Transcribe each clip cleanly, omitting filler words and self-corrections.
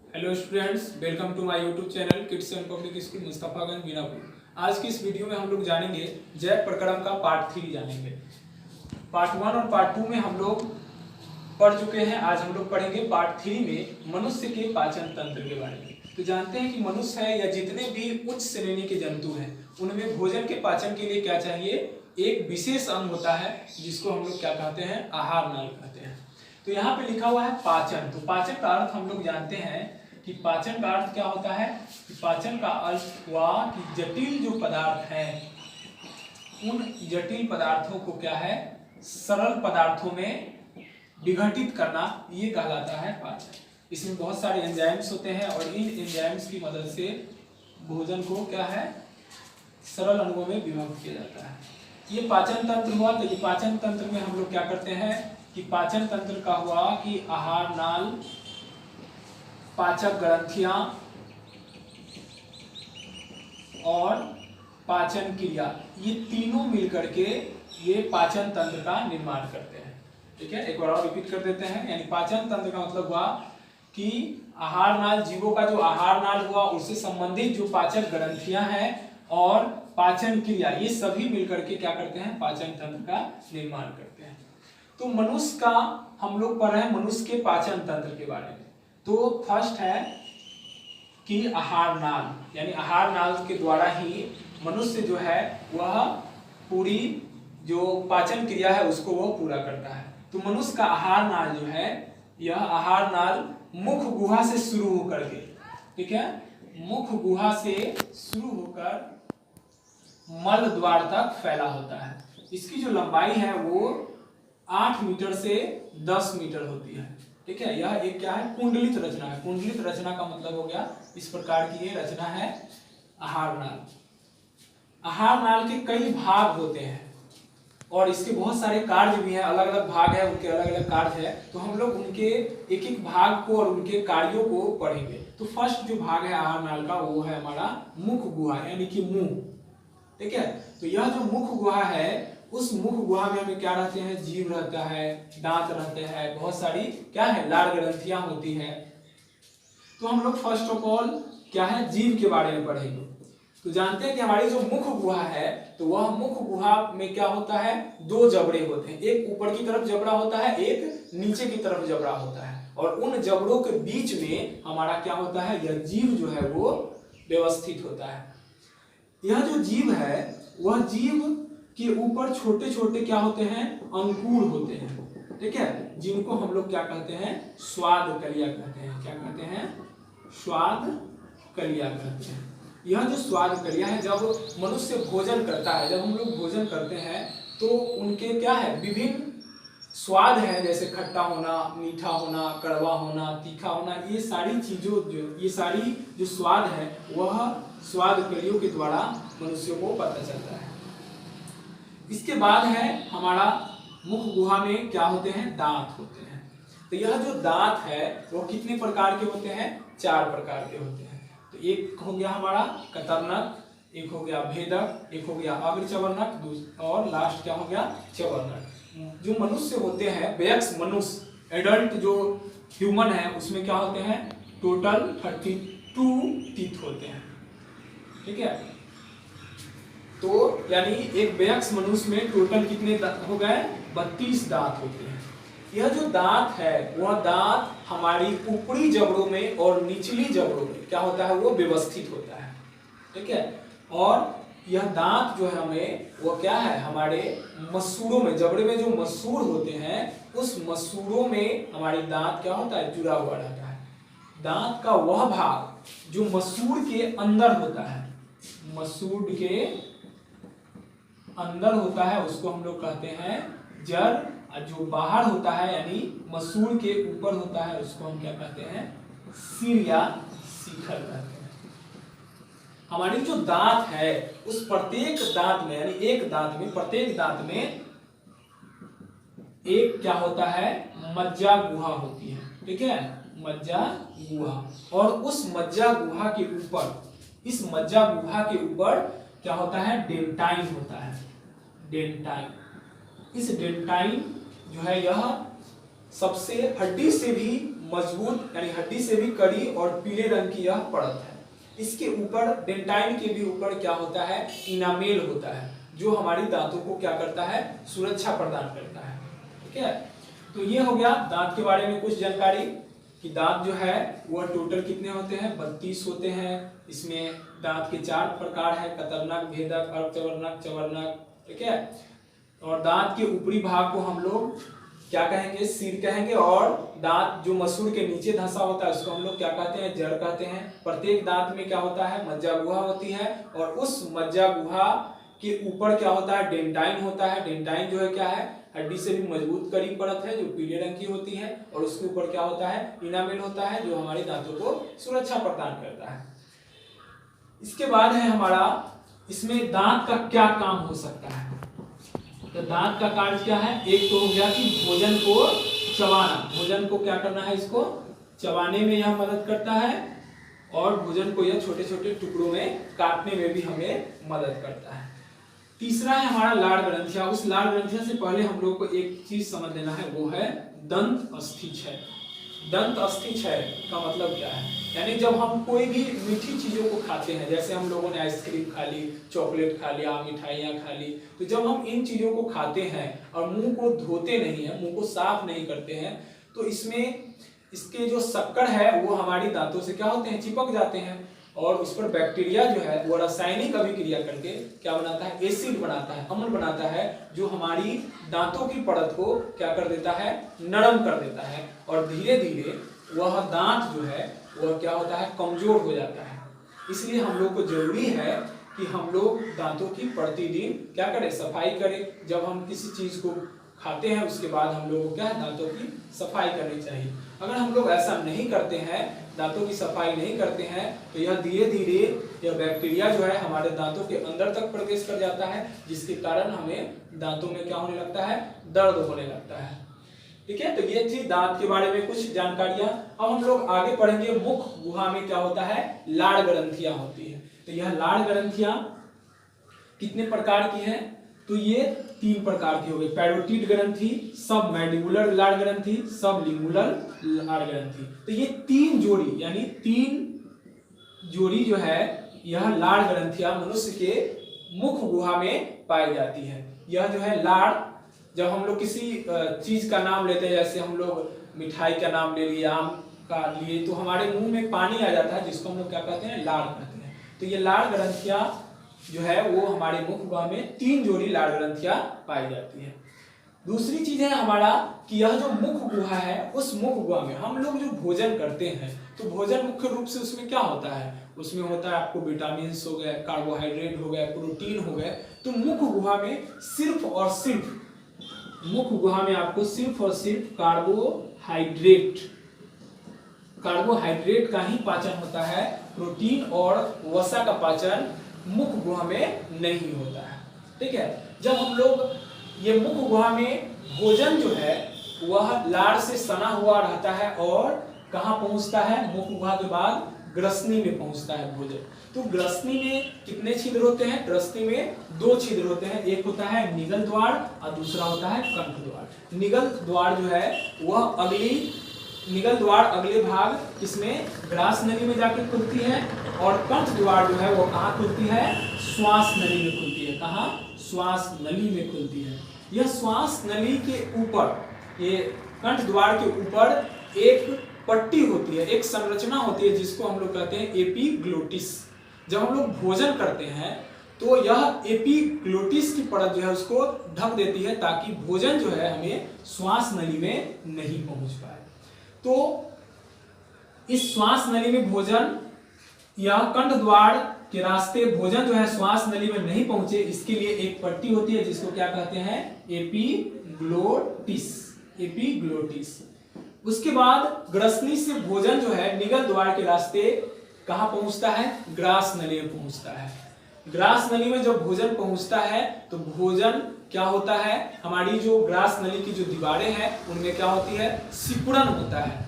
Hello students, welcome to my YouTube channel kids and public school Mustafaganj Minapur. आज की इस video में हम लोग जानेंगे जैव प्रकरण का पार्ट 3 जानेंगे। पार्ट 1 और पार्ट 2 में हम लोग पढ़ चुके हैं। आज हम लोग पढ़ेंगे पार्ट 3 में मनुष्य के पाचन तंत्र के बारे में। तो जानते हैं कि मनुष्य है या जितने भी उच्च श्रेणी के जंतु हैं उनमें भोजन के पाचन के लिए क्या चाहिए, एक विशेष अंग होता है जिसको हम लोग क्या कहते हैं, आहार नाल कहते हैं। तो यहाँ पे लिखा हुआ है पाचन। तो पाचन का अर्थ हम लोग जानते हैं कि पाचन का अर्थ क्या होता है। कि पाचन का अर्थ हुआ कि जटिल जो पदार्थ हैं उन जटिल पदार्थों को क्या है, सरल पदार्थों में विघटित करना, ये कहलाता है पाचन। इसमें बहुत सारे एंजाइम्स होते हैं और इन एंजाइम्स की मदद से भोजन को क्या है, सरल अणुओं में विभक्त किया जाता है। ये पाचन तंत्र हुआ। तो ये पाचन तंत्र में हम लोग क्या करते हैं कि पाचन तंत्र का हुआ कि आहार नाल, पाचक ग्रंथियां और पाचन क्रिया, ये तीनों मिलकर के ये पाचन तंत्र का निर्माण करते हैं। ठीक है, एक बार और रिपीट कर देते हैं। यानी पाचन तंत्र का मतलब हुआ कि आहार नाल, जीवों का जो आहार नाल हुआ उससे संबंधित जो पाचक ग्रंथियां हैं और पाचन क्रिया, ये सभी मिलकर के क्या करते हैं, पाचन तंत्र का निर्माण करते हैं। तो मनुष्य का हम लोग पढ़ रहे हैं, मनुष्य के पाचन तंत्र के बारे में। तो फर्स्ट है कि आहार नाल, यानी आहार नाल के द्वारा ही मनुष्य जो है वह पूरी जो पाचन क्रिया है उसको वह पूरा करता है। तो मनुष्य का आहार नाल जो है, यह आहार नाल मुख गुहा से शुरू होकर के, ठीक है, मुख गुहा से शुरू होकर मल द्वार तक फैला होता है। इसकी जो लंबाई है वो 8 मीटर से 10 मीटर होती है। ठीक है, यह एक क्या है, कुंडलित रचना है। कुंडलित रचना का मतलब हो गया इस प्रकार की ये रचना है आहार नाल। आहार नाल के कई भाग होते हैं और इसके बहुत सारे कार्य भी हैं, अलग अलग भाग है, उनके अलग अलग कार्य है। तो हम लोग उनके एक एक भाग को और उनके कार्यों को पढ़ेंगे। तो फर्स्ट जो भाग है आहार नाल का वो है हमारा मुख गुहा, यानी कि मुंह। ठीक है, तो यह जो मुख गुहा है, उस मुख गुहा में हमें क्या रहते हैं, जीव रहता है, दांत रहते हैं, बहुत सारी क्या है, लार ग्रंथियां होती है। तो हम लोग फर्स्ट ऑफ ऑल क्या है, जीव के बारे में पढ़ेंगे। तो जानते हैं कि हमारी जो मुख गुहा है, तो वह मुख गुहा में क्या होता है, 2 जबड़े होते हैं। एक ऊपर की तरफ जबड़ा होता है, एक नीचे की तरफ जबड़ा होता है। और उन जबड़ों के बीच में हमारा क्या होता है, यह जीव जो है वो व्यवस्थित होता है। यह जो जीव है वह जीव के ऊपर छोटे छोटे क्या होते हैं, अंकुर होते हैं। ठीक है, जिनको हम लोग क्या कहते हैं, स्वाद कलिया कहते हैं। क्या कहते हैं, स्वाद कलिया कहते हैं। यह जो स्वाद कलिया है, जब मनुष्य भोजन करता है, जब हम लोग भोजन करते हैं तो उनके क्या है, विभिन्न स्वाद है, जैसे खट्टा होना, मीठा होना, कड़वा होना, तीखा होना। ये सारी चीजों ये सारी जो स्वाद है वह स्वाद कलियों के द्वारा मनुष्य को पता चलता है। इसके बाद है हमारा मुख गुहा में क्या होते हैं, दांत होते हैं। तो यह जो दांत है वो कितने प्रकार के होते हैं, 4 प्रकार के होते हैं। तो एक हो गया हमारा कतरनक, एक हो गया भेदक, एक हो गया अग्रचवर्णक और लास्ट क्या हो गया, चवर्णक। जो मनुष्य होते हैं, वयस्क मनुष्य, एडल्ट जो ह्यूमन है, उसमें क्या होते हैं, टोटल 32 टीथ होते हैं। ठीक है, तो यानी एक वयस्क मनुष्य में टोटल कितने हो गए, 32 दांत होते हैं। यह जो दांत है वह दांत हमारी ऊपरी जबड़ों में और निचली जबड़ों में क्या होता है, वो व्यवस्थित होता है। ठीक है, और यह दांत जो है हमें वो क्या है, हमारे मसूड़ों में, जबड़े में जो मसूड़ होते हैं उस मसूड़ों में हमारी दांत क्या होता है, जुड़ा हुआ रहता है। दांत का वह भाग जो मसूड़ के अंदर होता है, मसूड़ के अंदर होता है, उसको हम लोग कहते हैं जड़। जो बाहर होता है यानी मसूड़ के ऊपर होता है, उसको हम क्या कहते हैं, सिर या शिखर कहते हैं। हमारी जो दांत है उस प्रत्येक दांत में, यानी एक दांत में, प्रत्येक दांत में एक क्या होता है, मज्जा गुहा होती है। ठीक है, मज्जा गुहा। और उस मज्जा गुहा के ऊपर, इस मज्जा गुहा के ऊपर क्या होता है, डेंटाइन होता है। डेंटाइन, इस डेंटाइन जो है यह सबसे हड्डी से भी मजबूत यानी हड्डी से भी कड़ी और पीले रंग की यह परत है। इसके ऊपर डेंटाइन के भी ऊपर क्या होता है, इनामेल होता है, जो हमारी दांतों को क्या करता है, सुरक्षा प्रदान करता है। ठीक है, तो ये हो गया दांत के बारे में कुछ जानकारी कि दांत जो है वह टोटल कितने होते हैं, 32 होते हैं। इसमें दांत के 4 प्रकार है, कतरनक, भेदक, अर्धचवर्णक, चवर्णक। ठीक है, और दांत के ऊपरी भाग को हम लोग क्या कहेंगे, सिर कहेंगे, और दांत जो मसूड़ के नीचे धंसा होता है उसको हम लोग क्या कहते हैं, जड़ कहते हैं। प्रत्येक दांत में क्या होता है, मज्जा गुहा होती है, और उस मज्जा गुहा के ऊपर क्या होता है, डेंटाइन होता है। डेंटाइन जो है क्या है, हड्डी से भी मजबूत कड़ी परत है जो पीले रंग की होती है, और उसके ऊपर क्या होता है, इनामेल होता है, जो हमारे दांतों को सुरक्षा प्रदान करता है। इसके बाद है हमारा, इसमें दांत का क्या काम हो सकता है। तो दांत का कार्य क्या है, एक तो हो गया कि भोजन को चबाना, भोजन को क्या करना है, इसको चबाने में यह मदद करता है, और भोजन को यह छोटे छोटे टुकड़ों में काटने में भी हमें मदद करता है। तीसरा है हमारा लाड़ ग्रंथिया। उस लाड़ ग्रंथिया से पहले हम लोग को एक चीज समझ लेना है, वो है दंत अस्थिक्षय। दंत अस्थिक्षय का मतलब क्या है, यानी जब हम कोई भी मीठी चीजों को खाते हैं, जैसे हम लोगों ने आइसक्रीम खा ली, चॉकलेट खा लिया, मिठाइयाँ खा ली, तो जब हम इन चीजों को खाते हैं और मुंह को धोते नहीं है, मुंह को साफ नहीं करते हैं, तो इसमें इसके जो शक्कर है वो हमारी दांतों से क्या होते हैं, चिपक जाते हैं, और उस पर बैक्टीरिया जो है वो रासायनिक अभिक्रिया करके क्या बनाता है, एसिड बनाता है, अम्ल बनाता है, जो हमारी दांतों की परत को क्या कर देता है, नरम कर देता है, और धीरे धीरे वह दांत जो है वह क्या होता है, कमजोर हो जाता है। इसलिए हम लोग को जरूरी है कि हम लोग दांतों की प्रतिदिन क्या करें, सफाई करें। जब हम किसी चीज को खाते हैं उसके बाद हम लोग को क्या है, दांतों की सफाई करनी चाहिए। अगर हम लोग ऐसा नहीं करते हैं, दांतों की सफाई नहीं करते हैं, तो यह धीरे धीरे यह बैक्टीरिया जो है हमारे दांतों के अंदर तक प्रवेश कर जाता है, जिसके कारण हमें दांतों में क्या होने लगता है, दर्द होने लगता है। ठीक है, तो ये थी दांत के बारे में कुछ जानकारियां। अब हम लोग आगे पढ़ेंगे, मुख गुहा में क्या होता है, लाड़ ग्रंथियां होती है। तो यह लाड़ ग्रंथियां कितने प्रकार की हैं, तो ये 3 प्रकार की हो गई, पैरोटिड ग्रंथि, सब मैंडिबुलर लाड़ ग्रंथि, सब लिंगुलर लाड़ ग्रंथि। तो ये 3 जोड़ी यानी 3 जोड़ी जो है यह लाड़ ग्रंथियां मनुष्य के मुख गुहा में पाई जाती है। यह जो है लाड़, जब हम लोग किसी चीज का नाम लेते हैं, जैसे हम लोग मिठाई का नाम ले लिया, आम का लिए, तो हमारे मुंह में पानी आ जाता है, जिसको हम लोग क्या कहते हैं, लाड़ कहते हैं। तो ये लाड़ ग्रंथियां जो है वो हमारे मुख गुहा में 3 जोड़ी लाड़ ग्रंथियां पाई जाती है। दूसरी चीज है हमारा कि यह जो मुख गुहा है, उस मुख गुहा में हम लोग जो भोजन करते हैं, तो भोजन मुख्य रूप से उसमें क्या होता है, उसमें होता है आपको विटामिन हो गए, कार्बोहाइड्रेट हो गए, प्रोटीन हो गए। तो मुख गुहा में सिर्फ और सिर्फ, मुख गुहा में आपको सिर्फ और सिर्फ कार्बोहाइड्रेट का ही पाचन होता है, प्रोटीन और वसा का पाचन मुख गुहा में नहीं होता है। ठीक है, जब हम लोग ये मुख गुहा में भोजन जो है वह लाड़ से सना हुआ रहता है, और कहां पहुंचता है, मुख गुहा के बाद ग्रसनी में पहुंचता है भोजन। तो ग्रसनी में कितने छिद्र होते हैं, ग्रसनी में 2 छिद्र होते हैं, एक होता है निगल द्वार और दूसरा होता है कंठ द्वार। निगल द्वार जो है वह निगल द्वार अगले भाग इसमें ग्रास नली में जाकर खुलती है, और कंठ द्वार जो है वो कहाँ खुलती है, श्वास नली में खुलती है। कहाँ, श्वास नली में खुलती है। यह श्वास नली के ऊपर, ये कंठ द्वार के ऊपर एक पट्टी होती है, एक संरचना होती है, जिसको हम लोग कहते हैं एपिग्लोटिस। जब हम लोग भोजन करते हैं तो यह एपिग्लोटिस की परत जो है उसको ढक देती है, ताकि भोजन जो है हमें श्वास नली में नहीं पहुंच पाए। तो इस श्वास नली में भोजन या कंठ द्वार के रास्ते भोजन जो है श्वास नली में नहीं पहुंचे, इसके लिए एक पट्टी होती है, जिसको क्या कहते हैं, एपिग्लोटिस। एपिग्लोटिस। उसके बाद ग्रसनी से भोजन जो है निगल द्वार के रास्ते कहां पहुंचता है, ग्रास नली में पहुंचता है। ग्रास नली में जब भोजन पहुंचता है तो भोजन क्या होता है, हमारी जो ग्रास नली की जो दीवारें हैं उनमें क्या होती है, सिकुड़न होता है,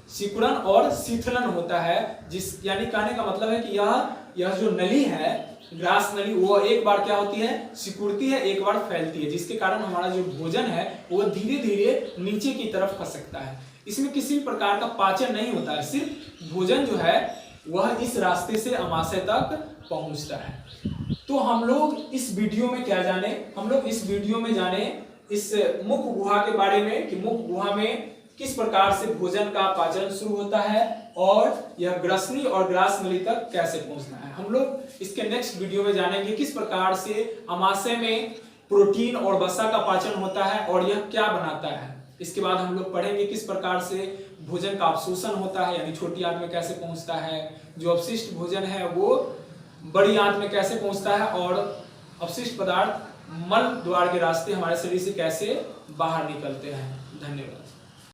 सिकुड़न और शीतलन होता है। जिस यानी कहने का मतलब है कि यह जो नली है, ग्रास नली, वो एक बार क्या होती है, सिकुड़ती है, एक बार फैलती है, जिसके कारण हमारा जो भोजन है वो धीरे धीरे नीचे की तरफ खसकता है। इसमें किसी भी प्रकार का पाचन नहीं होता है, सिर्फ भोजन जो है वह इस रास्ते से अमाशय तक पहुंचता है। तो हम लोग इस वीडियो में क्या जाने, हम लोग इस वीडियो में जाने इस मुख गुहा के बारे में कि मुख गुहा में किस प्रकार से भोजन का पाचन शुरू होता है और यह ग्रसनी और ग्रास नली तक कैसे पहुंचना है। हम लोग इसके नेक्स्ट वीडियो में जानेंगे किस प्रकार से अमाशय में प्रोटीन और वसा का पाचन होता है और यह क्या बनाता है। इसके बाद हम लोग पढ़ेंगे किस प्रकार से भोजन का अवशोषण होता है, यानी छोटी आंत में कैसे पहुंचता है, जो अवशिष्ट भोजन है वो बड़ी आंत में कैसे पहुंचता है और अपशिष्ट पदार्थ मल द्वार के रास्ते हमारे शरीर से कैसे बाहर निकलते हैं। धन्यवाद।